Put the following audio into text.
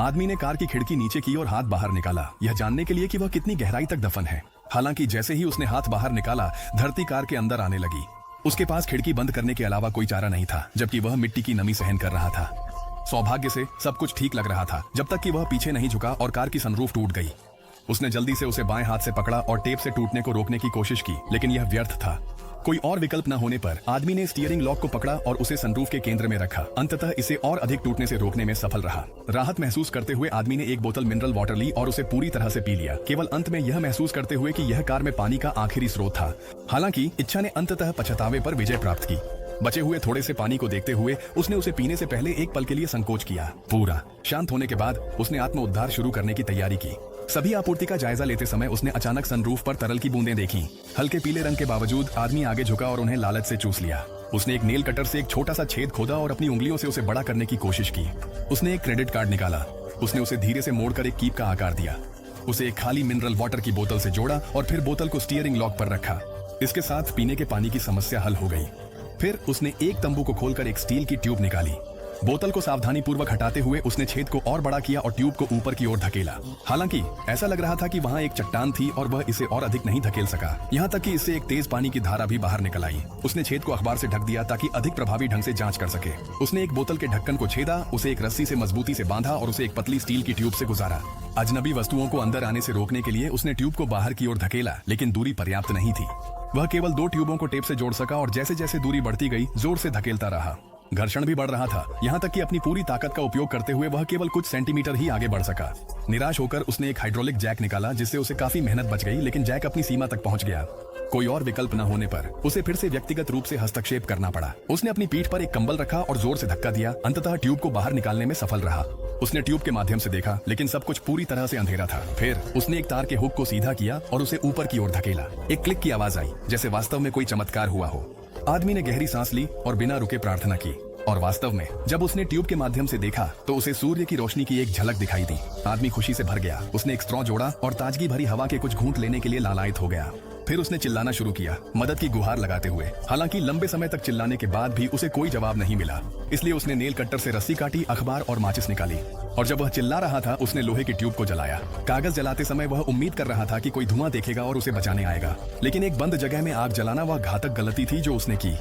आदमी ने कार की खिड़की नीचे की और हाथ बाहर निकाला, यह जानने के लिए कि वह कितनी गहराई तक दफन है। हालांकि जैसे ही उसने हाथ बाहर निकाला, धरती कार के अंदर आने लगी। उसके पास खिड़की बंद करने के अलावा कोई चारा नहीं था, जबकि वह मिट्टी की नमी सहन कर रहा था। सौभाग्य से सब कुछ ठीक लग रहा था, जब तक कि वह पीछे नहीं झुका और कार की सनरूफ टूट गई। उसने जल्दी से उसे बाएं हाथ से पकड़ा और टेप से टूटने को रोकने की कोशिश की, लेकिन यह व्यर्थ था। कोई और विकल्प न होने पर आदमी ने स्टीयरिंग लॉक को पकड़ा और उसे सनरूफ के केंद्र में रखा। अंततः इसे और अधिक टूटने से रोकने में सफल रहा। राहत महसूस करते हुए आदमी ने एक बोतल मिनरल वाटर ली और उसे पूरी तरह से पी लिया, केवल अंत में यह महसूस करते हुए कि यह कार में पानी का आखिरी स्रोत था। हालांकि इच्छा ने अंततः पछतावे पर विजय प्राप्त की। बचे हुए थोड़े से पानी को देखते हुए उसने उसे पीने से पहले एक पल के लिए संकोच किया। पूरा शांत होने के बाद उसने आत्मोद्धार शुरू करने की तैयारी की। सभी आपूर्ति का जायजा लेते समय उसने अचानक सनरूफ पर तरल की बूंदें देखी। हल्के पीले रंग के बावजूद आदमी आगे झुका और उन्हें लालच से चूस लिया। उसने एक नेल कटर से एक छोटा सा छेद खोदा और अपनी उंगलियों से उसे बड़ा करने की कोशिश की। उसने एक क्रेडिट कार्ड निकाला। उसने उसे धीरे से मोड़कर एक कीप का आकार दिया। उसे एक खाली मिनरल वाटर की बोतल से जोड़ा और फिर बोतल को स्टीयरिंग लॉक पर रखा। इसके साथ पीने के पानी की समस्या हल हो गई। फिर उसने एक तंबू को खोलकर एक स्टील की ट्यूब निकाली। बोतल को सावधानी पूर्वक हटाते हुए उसने छेद को और बड़ा किया और ट्यूब को ऊपर की ओर धकेला। हालांकि ऐसा लग रहा था कि वहां एक चट्टान थी और वह इसे और अधिक नहीं धकेल सका, यहाँ तक कि इससे एक तेज पानी की धारा भी बाहर निकल आई। उसने छेद को अखबार से ढक दिया ताकि अधिक प्रभावी ढंग से जांच कर सके। उसने एक बोतल के ढक्कन को छेदा, उसे एक रस्सी से मजबूती से बांधा और उसे एक पतली स्टील की ट्यूब से गुजारा। अजनबी वस्तुओं को अंदर आने से रोकने के लिए उसने ट्यूब को बाहर की ओर धकेला, लेकिन दूरी पर्याप्त नहीं थी। वह केवल 2 ट्यूबों को टेप से जोड़ सका और जैसे जैसे दूरी बढ़ती गई जोर से धकेलता रहा। घर्षण भी बढ़ रहा था, यहाँ तक कि अपनी पूरी ताकत का उपयोग करते हुए वह केवल कुछ सेंटीमीटर ही आगे बढ़ सका। निराश होकर उसने एक हाइड्रोलिक जैक निकाला, जिससे उसे काफी मेहनत बच गई, लेकिन जैक अपनी सीमा तक पहुंच गया। कोई और विकल्प न होने पर उसे फिर से व्यक्तिगत रूप से हस्तक्षेप करना पड़ा। उसने अपनी पीठ पर एक कंबल रखा और जोर से धक्का दिया। अंततः ट्यूब को बाहर निकालने में सफल रहा। उसने ट्यूब के माध्यम से देखा, लेकिन सब कुछ पूरी तरह से अंधेरा था। फिर उसने एक तार के हुक को सीधा किया और उसे ऊपर की ओर धकेला। एक क्लिक की आवाज आई, जैसे वास्तव में कोई चमत्कार हुआ हो। आदमी ने गहरी सांस ली और बिना रुके प्रार्थना की। और वास्तव में जब उसने ट्यूब के माध्यम से देखा तो उसे सूर्य की रोशनी की एक झलक दिखाई दी। आदमी खुशी से भर गया। उसने एक स्ट्रॉ जोड़ा और ताजगी भरी हवा के कुछ घूंट लेने के लिए लालायित हो गया। फिर उसने चिल्लाना शुरू किया, मदद की गुहार लगाते हुए। हालांकि लंबे समय तक चिल्लाने के बाद भी उसे कोई जवाब नहीं मिला, इसलिए उसने नेल कट्टर से रस्सी काटी, अखबार और माचिस निकाली। और जब वह चिल्ला रहा था उसने लोहे की ट्यूब को जलाया। कागज जलाते समय वह उम्मीद कर रहा था कि कोई धुआं देखेगा और उसे बचाने आएगा, लेकिन एक बंद जगह में आग जलाना वह घातक गलती थी जो उसने की।